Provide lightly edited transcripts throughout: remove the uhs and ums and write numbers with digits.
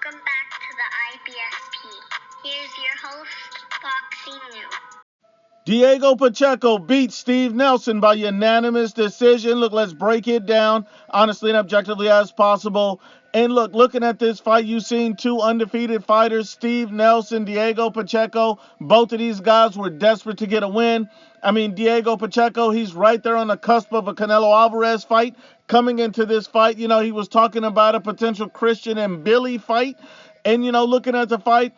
Welcome back to the IBSP. Here's your host, Boxing News. Diego Pacheco beat Steve Nelson by unanimous decision. Look, let's break it down honestly and objectively as possible. And look, looking at this fight, you've seen two undefeated fighters, Steve Nelson, Diego Pacheco. Both of these guys were desperate to get a win. I mean, Diego Pacheco, he's right there on the cusp of a Canelo Alvarez fight. Coming into this fight, he was talking about a potential Christian and Billy fight. And, looking at the fight,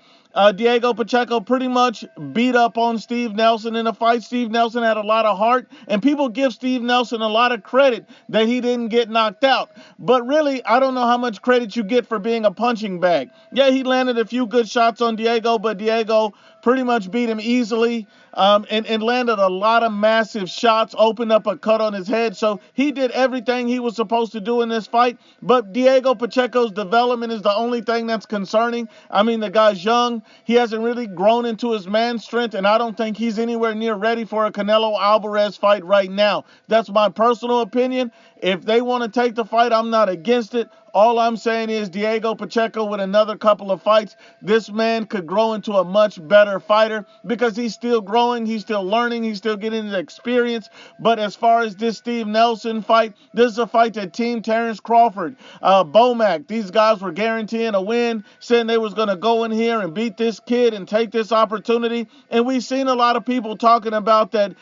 Diego Pacheco pretty much beat up on Steve Nelson in a fight. Steve Nelson had a lot of heart, and people give Steve Nelson a lot of credit that he didn't get knocked out. But really, I don't know how much credit you get for being a punching bag. Yeah, he landed a few good shots on Diego, but Diego pretty much beat him easily and landed a lot of massive shots, opened up a cut on his head. So he did everything he was supposed to do in this fight. But Diego Pacheco's development is the only thing that's concerning. I mean, the guy's young. He hasn't really grown into his man strength, and I don't think he's anywhere near ready for a Canelo Alvarez fight right now. That's my personal opinion. If they want to take the fight, I'm not against it. All I'm saying is Diego Pacheco, with another couple of fights, this man could grow into a much better fighter because he's still growing, he's still learning, he's still getting the experience. But as far as this Steve Nelson fight, this is a fight that Team Terrence Crawford, Bomac, these guys were guaranteeing a win, saying they was going to go in here and beat this kid and take this opportunity. And we've seen a lot of people talking about that,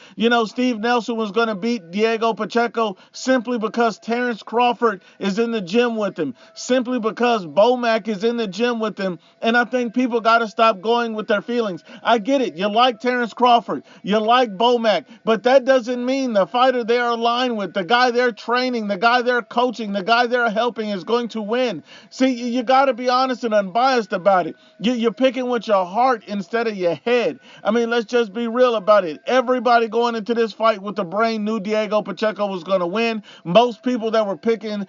Steve Nelson was going to beat Diego Pacheco simply because Terrence Crawford is in the gym with him, simply because Bomac is in the gym with him. And I think people got to stop going with their feelings. I get it. You like Terrence Crawford. You like Bomac. But that doesn't mean the fighter they're aligned with, the guy they're training, the guy they're coaching, the guy they're helping is going to win. See, you got to be honest and unbiased about it. You're picking with your heart instead of your head. I mean, let's just be real about it. Everybody going into this fight with the brain knew Diego Pacheco was going to win. Most people that were picking,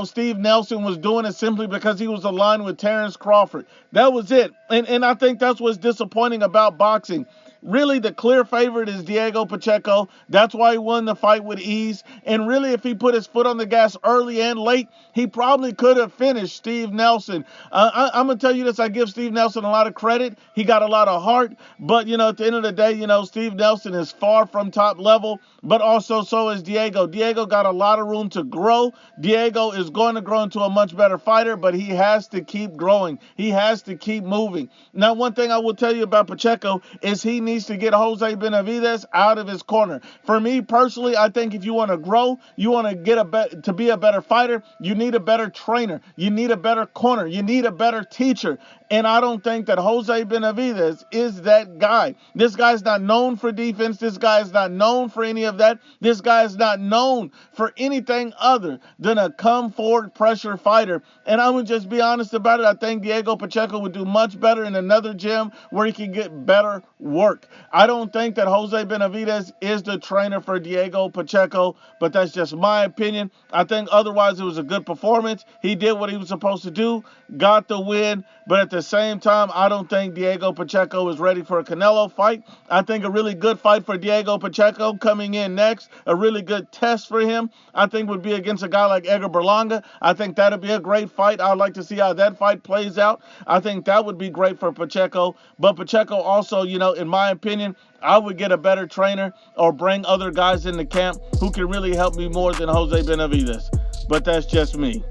Steve Nelson was doing it simply because he was aligned with Terrence Crawford. That was it. And I think that's what's disappointing about boxing. Really, the clear favorite is Diego Pacheco. That's why he won the fight with ease. And really, if he put his foot on the gas early and late, he probably could have finished Steve Nelson. I'm going to tell you this. I give Steve Nelson a lot of credit. He got a lot of heart. But, at the end of the day, Steve Nelson is far from top level. But also so is Diego. Diego got a lot of room to grow. Diego is going to grow into a much better fighter, but he has to keep growing. He has to keep moving. Now, one thing I will tell you about Pacheco is he needs to get Jose Benavidez out of his corner. For me personally, I think if you want to grow, you want to get to be a better fighter, you need a better trainer. You need a better corner. You need a better teacher. And I don't think that Jose Benavidez is that guy. This guy's not known for defense. This guy is not known for any of that. This guy is not known for anything other than a come-forward pressure fighter. And I'm going to just be honest about it. I think Diego Pacheco would do much better in another gym where he can get better work. I don't think that Jose Benavidez is the trainer for Diego Pacheco, but that's just my opinion. I think otherwise it was a good performance. He did what he was supposed to do, got the win, but at the same time, I don't think Diego Pacheco is ready for a Canelo fight. I think a really good fight for Diego Pacheco coming in next, a really good test for him, I think would be against a guy like Edgar Berlanga. I think that would be a great fight. I'd like to see how that fight plays out. I think that would be great for Pacheco. But Pacheco also, in my opinion, I would get a better trainer or bring other guys in the camp who can really help me more than Jose Benavidez. But that's just me.